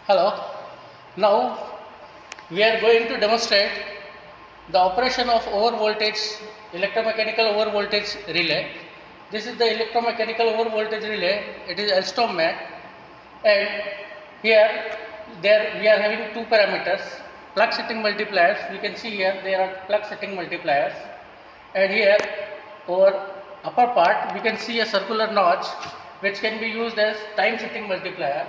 Hello. Now we are going to demonstrate the operation of overvoltage electromechanical overvoltage relay. This is the electromechanical overvoltage relay. It is Electromagnetic, and here there we are having two parameters: plug setting multipliers. We can see here there are plug setting multipliers, and here over upper part we can see a circular notch which can be used as time setting multiplier.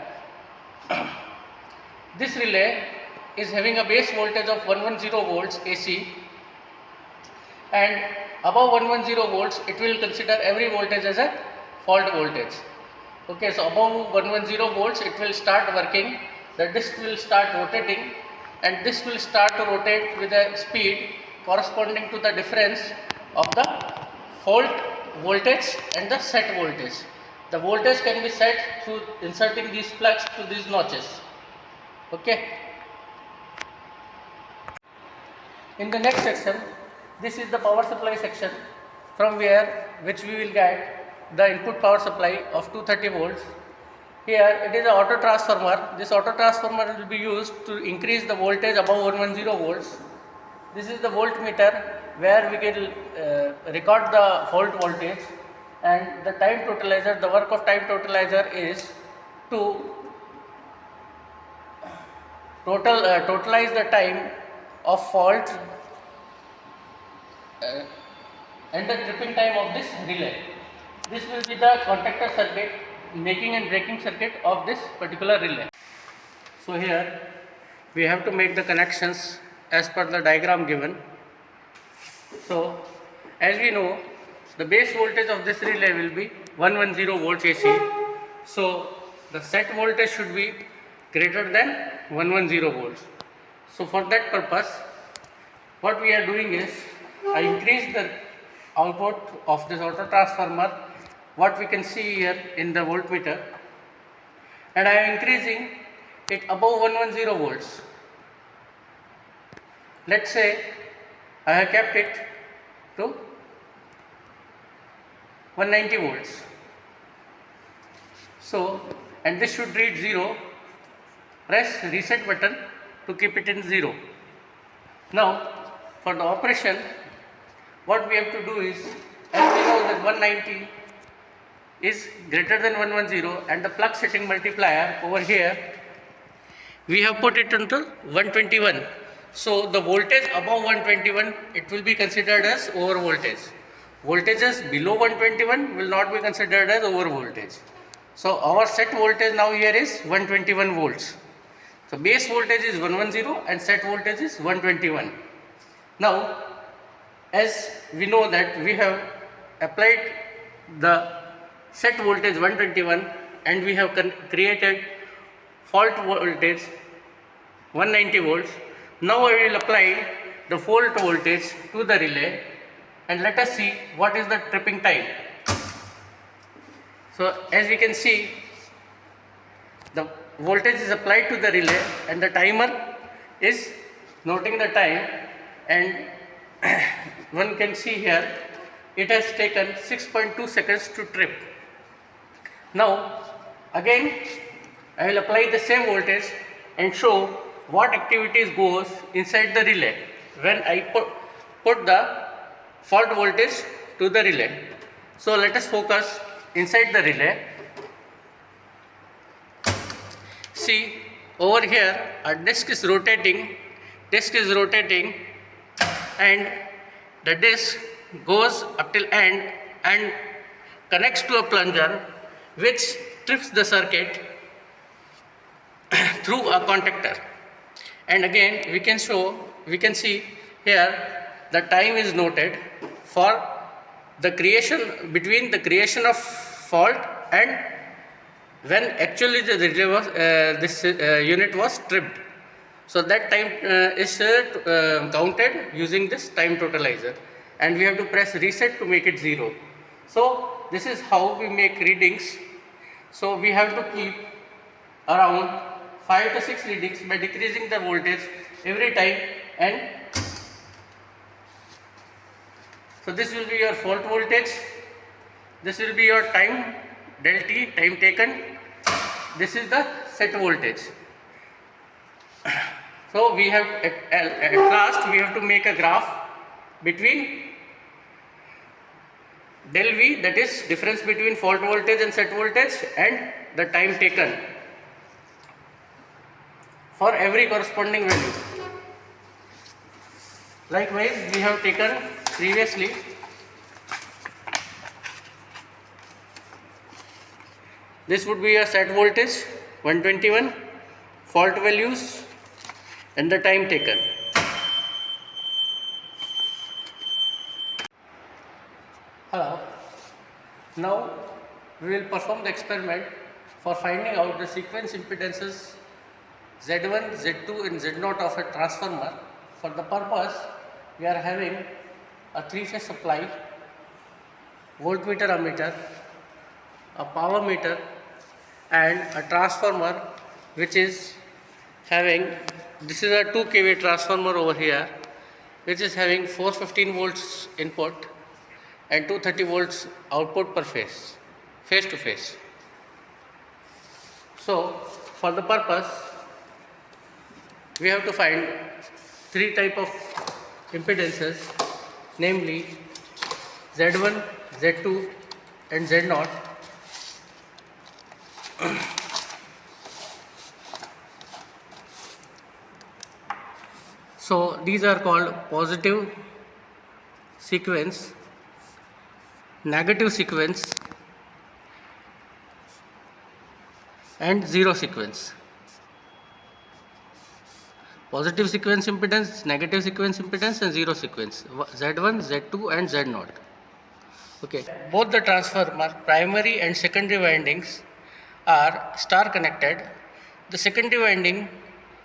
This relay is having a base voltage of 110 volts AC, and above 110 volts it will consider every voltage as a fault voltage. Okay, so above 110 volts it will start working, the disc will start rotating, and this will start to rotate with a speed corresponding to the difference of the fault voltage and the set voltage. The voltage can be set through inserting these plugs to these notches. Okay. In the next section, this is the power supply section, from which we will get the input power supply of 230 volts. Here it is an auto transformer. This auto transformer will be used to increase the voltage above 110 volts. This is the voltmeter where we can record the fault voltage, and the time totalizer, the work of time totalizer is to totalize the time of fault and the tripping time of this relay. This will be the contactor circuit, making and breaking circuit of this particular relay. So here we have to make the connections as per the diagram given. So as we know, the base voltage of this relay will be 110 volts AC. So the set voltage should be greater than 110 volts. So for that purpose, what we are doing is, I increase the output of this auto transformer, what we can see here in the voltmeter, and I am increasing it above 110 volts. Let's say I have kept it to 190 volts. So, and this should read 0. Press reset button to keep it in 0. Now for the operation, what we have to do is, as we know that 190 is greater than 110, and the plug setting multiplier over here we have put it into 121. So the voltage above 121, it will be considered as over voltage. Voltages below 121 will not be considered as over voltage. So our set voltage now here is 121 volts. So base voltage is 110 and set voltage is 121. Now as we know that we have applied the set voltage 121 and we have created fault voltage 190 volts. Now I will apply the fault voltage to the relay, and let us see what is the tripping time. So as we can see, the voltage is applied to the relay and the timer is noting the time, and one can see here it has taken 6.2 seconds to trip. Now again I will apply the same voltage and show what activities goes inside the relay when I put the fault voltage to the relay. So let us focus inside the relay. See, over here a disc is rotating, and the disc goes up till end and connects to a plunger which trips the circuit through a contactor. And again we can see here the time is noted for the creation, between the creation of fault and when actually the relay was, this unit was tripped. So that time is counted using this time totalizer, and we have to press reset to make it 0. So this is how we make readings. So we have to keep around 5 to 6 readings by decreasing the voltage every time, and so this will be your fault voltage, this will be your time del t, time taken, this is the set voltage. So we have at last we have to make a graph between del V, that is difference between fault voltage and set voltage, and the time taken for every corresponding value. Likewise, we have taken previously this would be a set voltage 121, fault values, and the time taken. Hello. Now we will perform the experiment for finding out the sequence impedances Z1, Z2 and Z0 of a transformer. For the purpose, we are having a 3-phase supply, voltmeter ammeter, a power meter and a transformer which is having, this is a 2 kV transformer over here, which is having 415 volts input and 230 volts output per phase, phase to phase. So for the purpose, we have to find 3 type of impedances, namely Z1, Z2 and Z0. So these are called positive sequence, negative sequence and zero sequence. Positive sequence impedance, negative sequence impedance and zero sequence, Z1, Z2 and Z0. Okay. Both the transformer primary and secondary windings are star connected. The secondary winding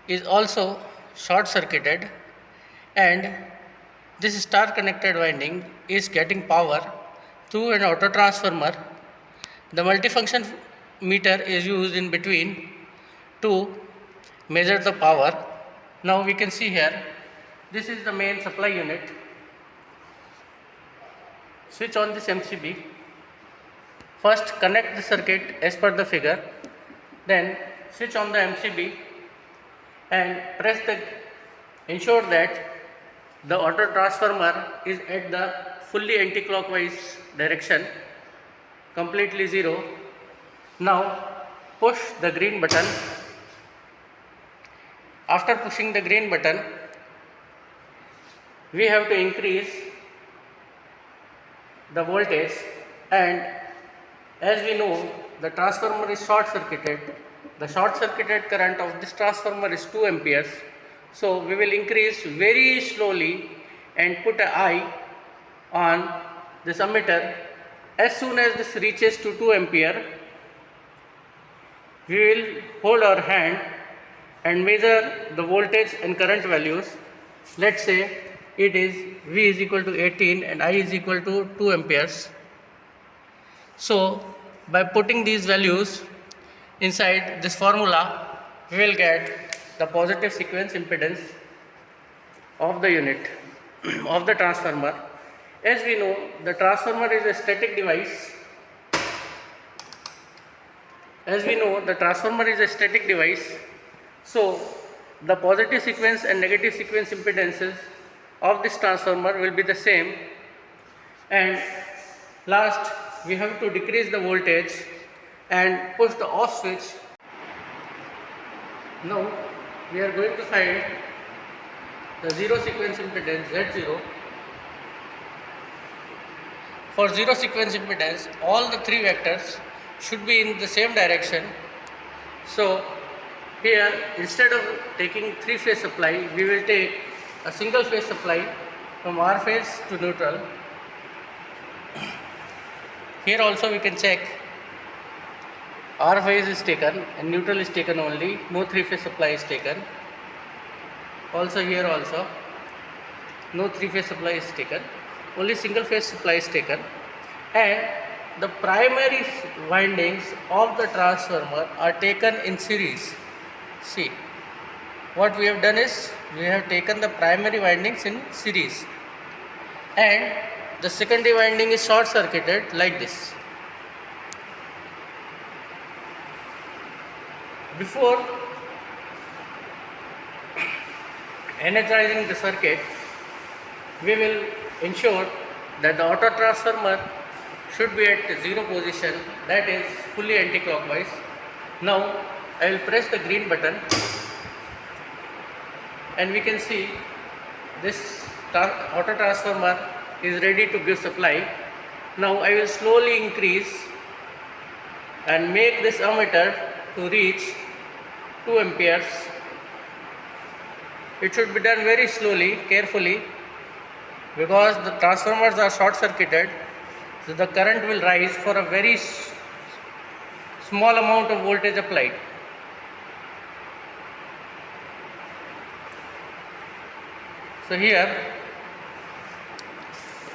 is also short circuited, and this star connected winding is getting power through an auto transformer. The multifunction meter is used in between to measure the power. Now we can see here, this is the main supply unit. Switch on this MCB. First connect the circuit as per the figure, then switch on the MCB and ensure that the auto transformer is at the fully anti-clockwise direction, completely zero. Now push the green button. After pushing the green button, we have to increase the voltage, and as we know, the transformer is short circuited. The short circuited current of this transformer is 2 amperes. So we will increase very slowly and put an eye on this ammeter. As soon as this reaches to 2 ampere, we will hold our hand and measure the voltage and current values. Let's say it is V is equal to 18 and I is equal to 2 amperes. So by putting these values inside this formula, we will get the positive sequence impedance of the unit of the transformer. As we know, the transformer is a static device. So the positive sequence and negative sequence impedances of this transformer will be the same. And last, we have to decrease the voltage and push the off switch. Now we are going to find the zero sequence impedance Z0. For zero sequence impedance, all the 3 vectors should be in the same direction. So here, instead of taking 3-phase supply, we will take a single phase supply from R phase to neutral. Here also we can check R phase is taken and neutral is taken only, no 3-phase supply is taken. Also here also no 3-phase supply is taken, only single phase supply is taken. And the primary windings of the transformer are taken in series. See, what we have done is we have taken the primary windings in series, and the secondary winding is short circuited like this. energizing the circuit, we will ensure that the auto transformer should be at zero position, that is fully anti-clockwise. Now I will press the green button and we can see this auto transformer is ready to give supply. Now I will slowly increase and make this ammeter to reach 2 amperes. It should be done very slowly, carefully, because the transformers are short circuited, so the current will rise for a very small amount of voltage applied. So here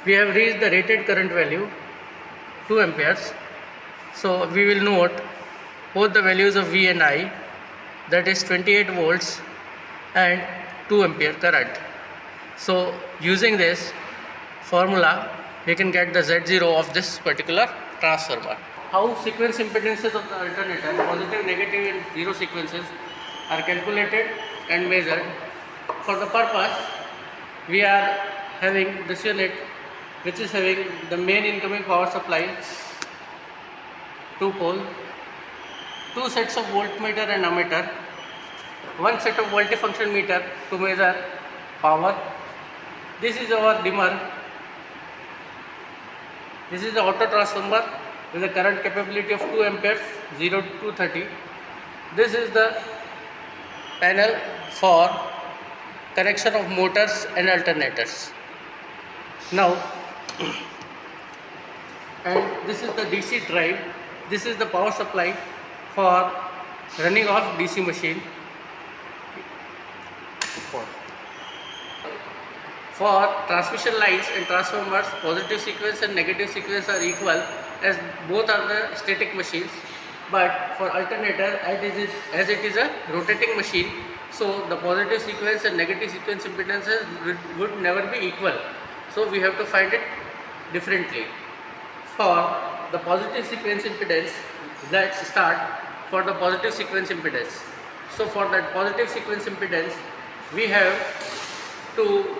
we have reached the rated current value 2 amperes. So we will note both the values of V and I, that is 28 volts and 2 ampere current. So using this formula we can get the Z0 of this particular transformer. How sequence impedances of the alternator, positive, negative and zero sequences, are calculated and measured. For the purpose we are having this unit which is having the main incoming power supply, 2 pole, 2 sets of voltmeter and ammeter, 1 set of multifunction meter to measure power. This is our dimmer. This is the auto transformer with a current capability of 2 amperes, 0 to 230. This is the panel for connection of motors and alternators. Now, and this is the DC drive. This is the power supply for running of DC machine. For transmission lines and transformers, positive sequence and negative sequence are equal, as both are the static machines. But for alternator, as it is a rotating machine, so the positive sequence and negative sequence impedances would never be equal. So we have to find it differently. For the positive sequence impedance, let's start for the positive sequence impedance. So for that positive sequence impedance, we have to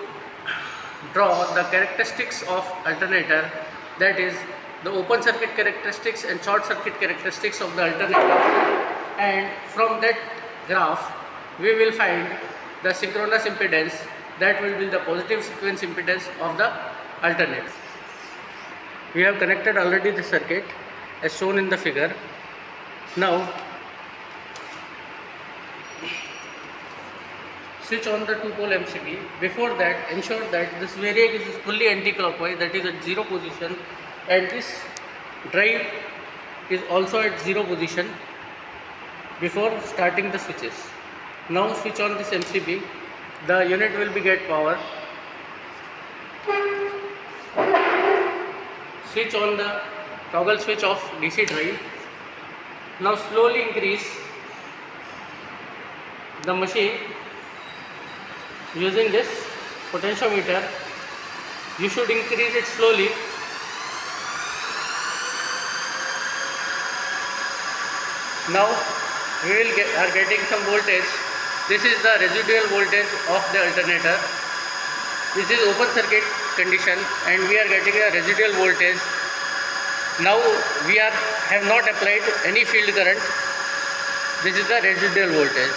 draw the characteristics of alternator, that is the open circuit characteristics and short circuit characteristics of the alternator, and from that graph we will find the synchronous impedance, that will be the positive sequence impedance of the alternator. We have connected already the circuit as shown in the figure. Now switch on the 2-pole MCB. Before that, ensure that this variac is fully anti-clockwise, that is at 0 position, and this drive is also at 0 position before starting the switches. Now switch on this MCB. The unit will be get power. Switch on the toggle switch of DC drive. Now slowly increase the machine using this potentiometer. You should increase it slowly. Now we are getting some voltage. This is the residual voltage of the alternator. This is open circuit condition and we are getting a residual voltage. Now we have not applied any field current. This is the residual voltage.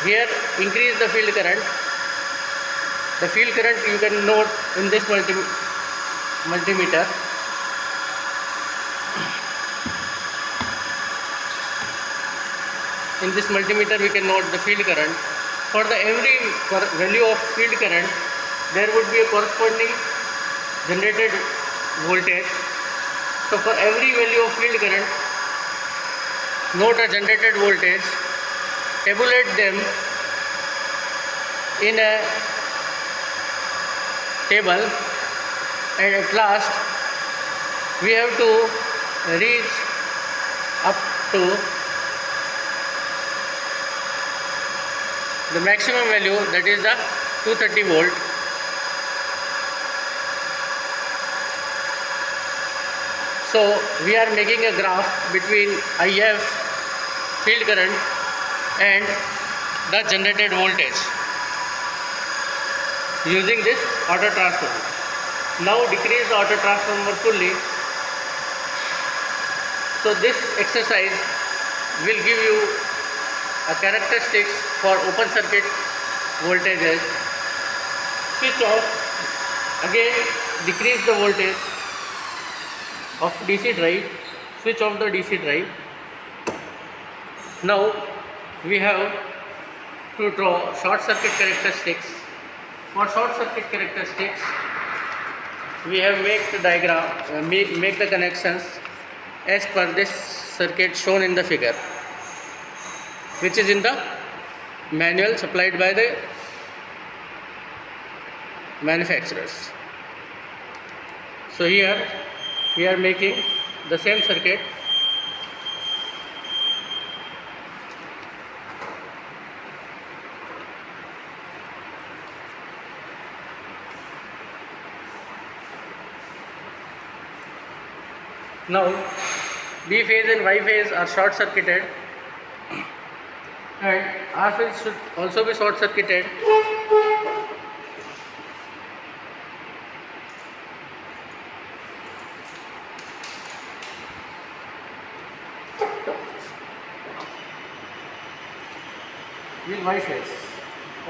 Here increase the field current. The field current you can note in this multimeter. In this multimeter we can note the field current. For the every value of field current, there would be a corresponding generated voltage. So for every value of field current, note a generated voltage, tabulate them in a table, and at last we have to reach up to the maximum value, that is the 230 volt. So we are making a graph between IF, field current, and the generated voltage. using this auto transformer. Now decrease the auto transformer fully. So this exercise will give you a characteristics for open circuit voltages. Switch off. Again decrease the voltage of DC drive. Switch off the DC drive. Now we have to draw short circuit characteristics. For short circuit characteristics, we have make the diagram, make the connections as per this circuit shown in the figure, which is in the manual supplied by the manufacturers. So here we are making the same circuit. Now B phase and Y phase are short circuited, and R phase should also be short circuited. With Y phase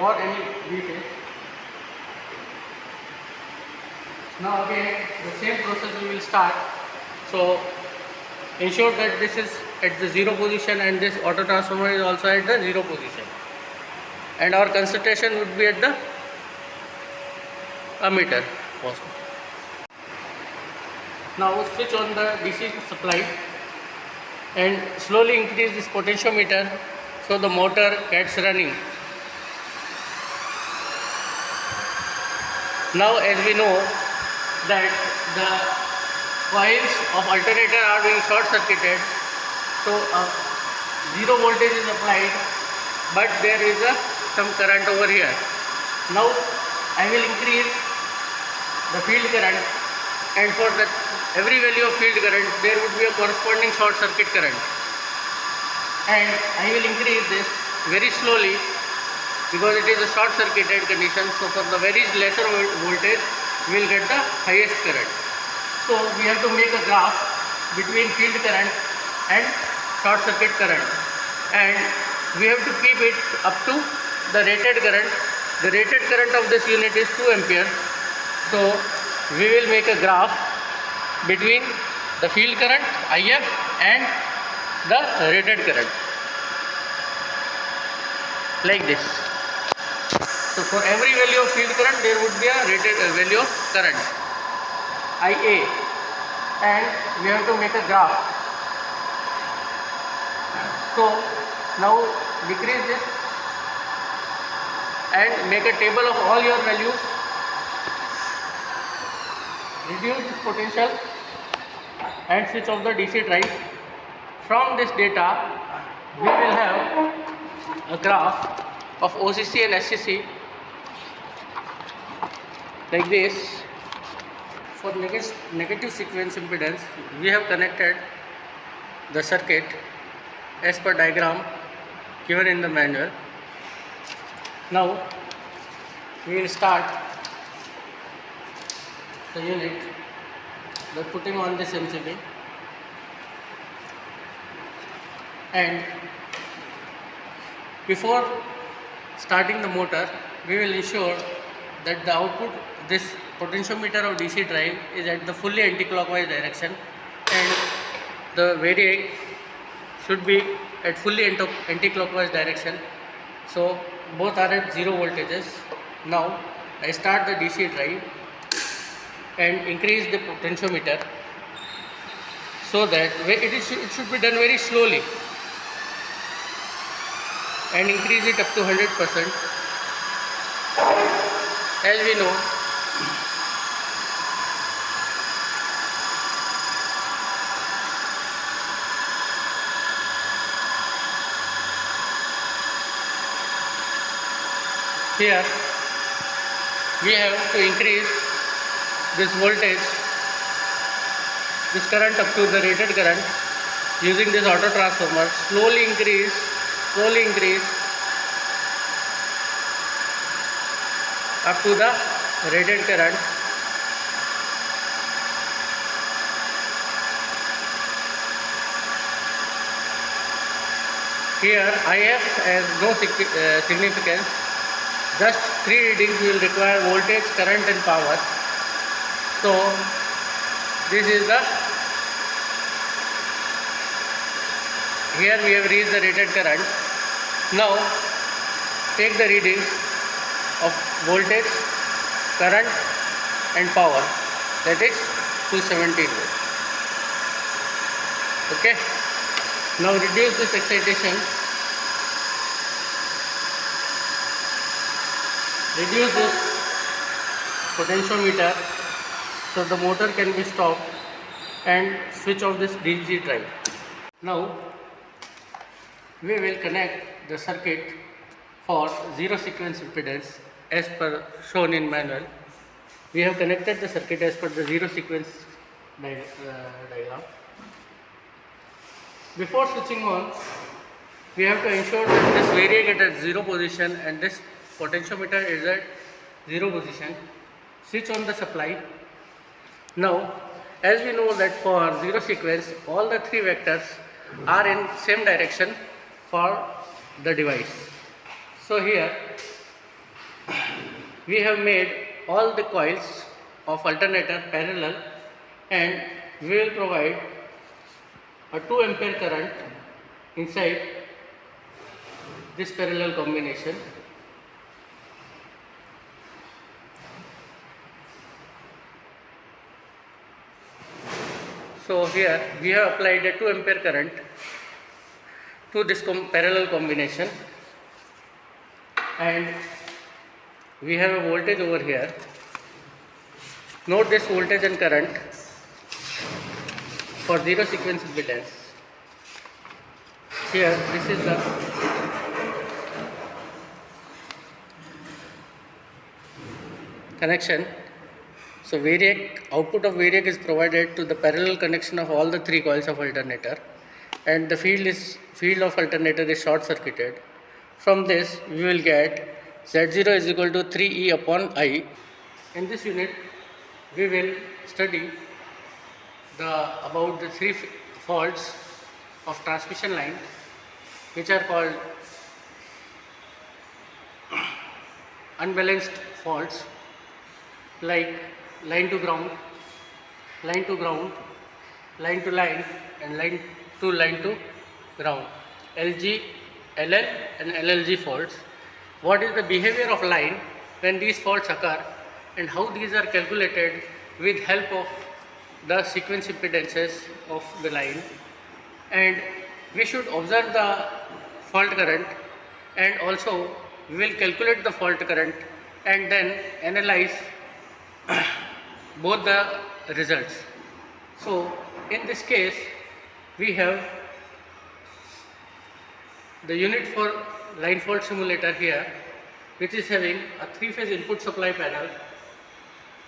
or any B phase. Now again the same process we will start. So ensure that this is at the 0 position and this auto transformer is also at the 0 position, and our concentration would be at the ammeter. Now switch on the DC supply and slowly increase this potentiometer so the motor gets running. Now as we know that the coils of alternator are being short circuited, so 0 voltage is applied, but there is some current over here. Now I will increase the field current, and for that every value of field current there would be a corresponding short circuit current, and I will increase this very slowly because it is a short circuited condition. So for the very lesser voltage we will get the highest current. So we have to make a graph between field current and short circuit current, and we have to keep it up to the rated current. The rated current of this unit is 2 ampere. So we will make a graph between the field current IF and the rated current like this. So for every value of field current there would be a rated value of current IA, and we have to make a graph. So now decrease this and make a table of all your values. Reduce this potential and switch off the DC drive. From this data we will have a graph of OCC and SCC like this. For negative sequence impedance, we have connected the circuit as per diagram given in the manual. Now we will start the unit by putting on this MCB, and before starting the motor we will ensure that the output, this potentiometer of DC drive, is at the fully anti-clockwise direction, and the variac should be at fully anti-clockwise direction. So both are at 0 voltages. Now I start the DC drive and increase the potentiometer so that it should be done very slowly, and increase it up to 100%. As we know, here we have to increase this voltage, this current up to the rated current using this auto transformer. Slowly increase up to the rated current. Here IF has no significance. Just 3 readings will require voltage, current and power. So this is the, here we have reached the rated current. Now take the readings of voltage, current and power, that is 270 volts. Okay. Now reduce this excitation. Reduce this potentiometer so the motor can be stopped and switch off this DC drive. Now we will connect the circuit for zero sequence impedance as per shown in manual. We have connected the circuit as per the zero sequence diagram. Before switching on, we have to ensure that this variac at zero position and this potentiometer is at zero position. Switch on the supply. Now, as we know that for zero sequence, all the 3 vectors are in same direction for the device. So here we have made all the coils of alternator parallel, and we will provide a 2 ampere current inside this parallel combination. So here we have applied a 2 ampere current to this parallel combination, and we have a voltage over here. Note this voltage and current for zero sequence impedance. Here this is the connection. So variac, output of variac is provided to the parallel connection of all the 3 coils of alternator, and the field of alternator is short circuited. From this we will get Z0 is equal to 3E upon I. In this unit we will study about the 3 faults of transmission line, which are called unbalanced faults, like line to ground, line to ground, line to line and line to ground, LG, LL and LLG faults. What is the behavior of line when these faults occur, and how these are calculated with help of the sequence impedances of the line. And we should observe the fault current, and also we will calculate the fault current and then analyze both the results. So in this case we have the unit for line fault simulator here, which is having a 3-phase input supply panel,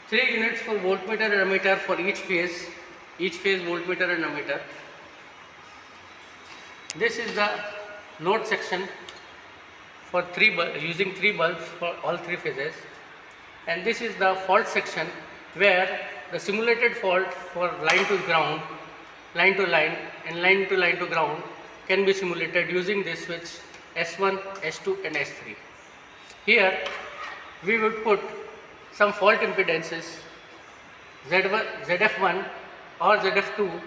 3 units for voltmeter and ammeter for each phase voltmeter and ammeter. This is the load section for using 3 bulbs for all 3 phases, and this is the fault section where the simulated fault for line to ground, line to line and line to ground can be simulated using this switch S1, S2 and S3. Here we would put some fault impedances Z1, ZF1 or ZF2.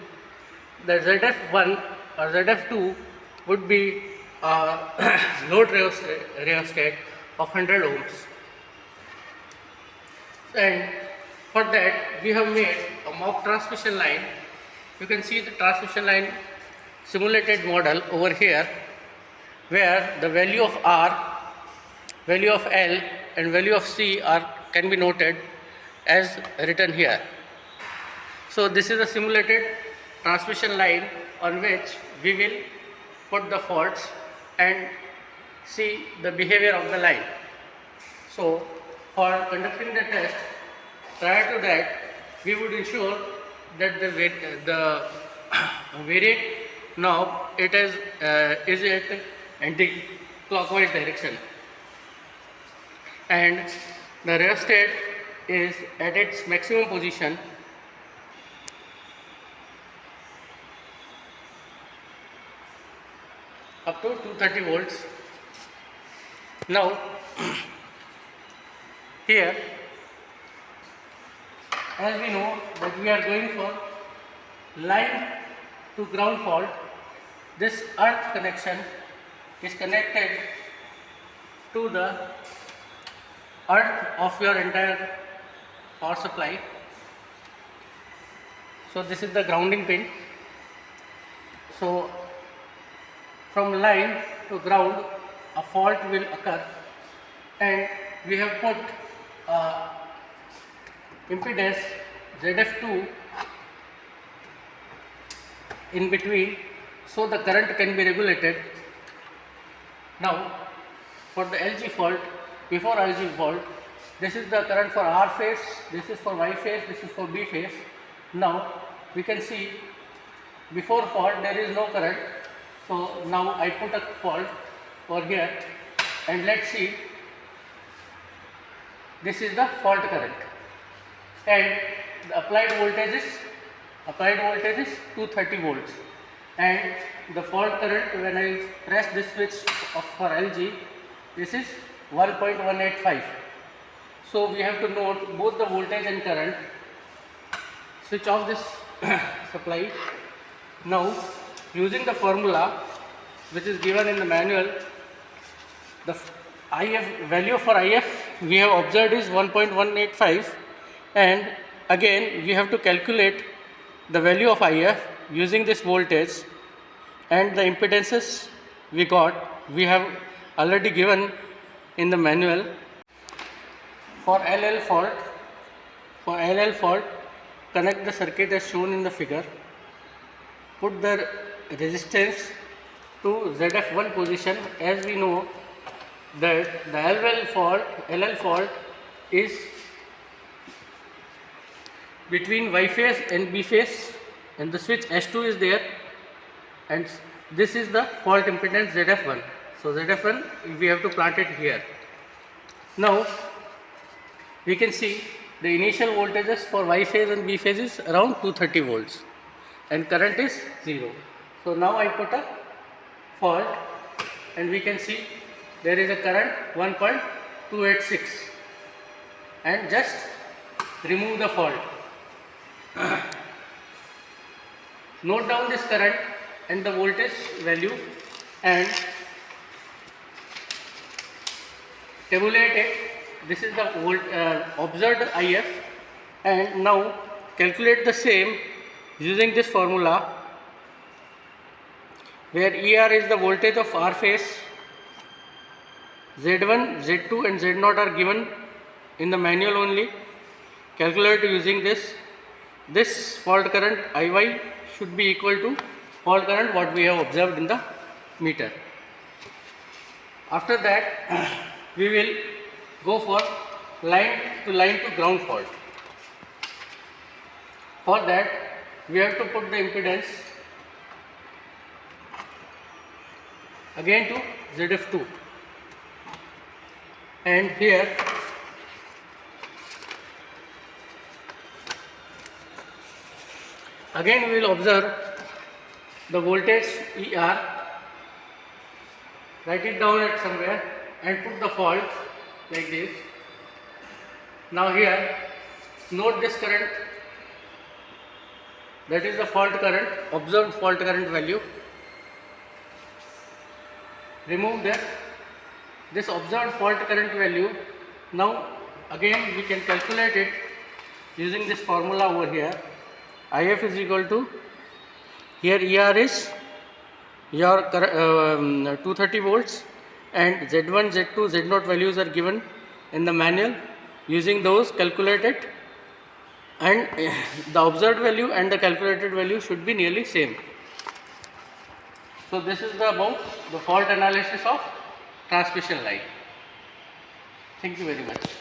The ZF1 or ZF2 would be a load rheostat of 100 ohms, and for that we have made a mock transmission line. You can see the transmission line simulated model over here, where the value of R, value of L and value of C can be noted as written here. So this is a simulated transmission line on which we will put the faults and see the behavior of the line. So for conducting the test, prior to that we would ensure that the variac knob is at anti-clockwise direction, and The rheostat is at its maximum position up to 230 volts. Now here, as we know that we are going for line to ground fault, this earth connection is connected to the earth of your entire power supply. So this is the grounding pin. So from line to ground a fault will occur, and we have put impedance ZF2 in between, so the current can be regulated. Now for the LG fault, before LG fault, this is the current for R phase, this is for Y phase, this is for B phase. Now we can see before fault there is no current, so now I put a fault over here, and let's see, this is the fault current, and the applied voltage is 230 volts, and the fault current when I press this switch for LG, this is 1.185. So we have to note both the voltage and current. Switch off this supply. Now using the formula which is given in the manual, the IF value for IF we have observed is 1.185, and again we have to calculate the value of IF using this voltage, and the impedances we have already given in the manual. For LL fault, connect the circuit as shown in the figure. Put the resistance to ZF1 position, as we know that the LL fault is between Y phase and B phase, and the switch S2 is there, and this is the fault impedance ZF1. So ZF1 we have to plant it here. Now we can see the initial voltages for Y phase and B phase is around 230 volts, and current is 0. So now I put a fault, and we can see there is a current 1.286, and just remove the fault. Note down this current and the voltage value and tabulate it. This is the observed IF, and now calculate the same using this formula, where ER is the voltage of R phase, Z1, Z2 and Z0 are given in the manual only. Calculate using this. This fault current IY should be equal to fault current what we have observed in the meter. After that we will go for line to ground fault. For that we have to put the impedance again to ZF2, and here again we will observe the voltage ER, write it down at somewhere and put the fault like this. Now here note this current, that is the fault current, observed fault current value. Remove this observed fault current value. Now again we can calculate it using this formula over here. IF is equal to, here ER is your 230 volts, and Z1, Z2, Z0 values are given in the manual. Using those, calculate it, and the observed value and the calculated value should be nearly same. So this is about the fault analysis of transmission line. Thank you very much.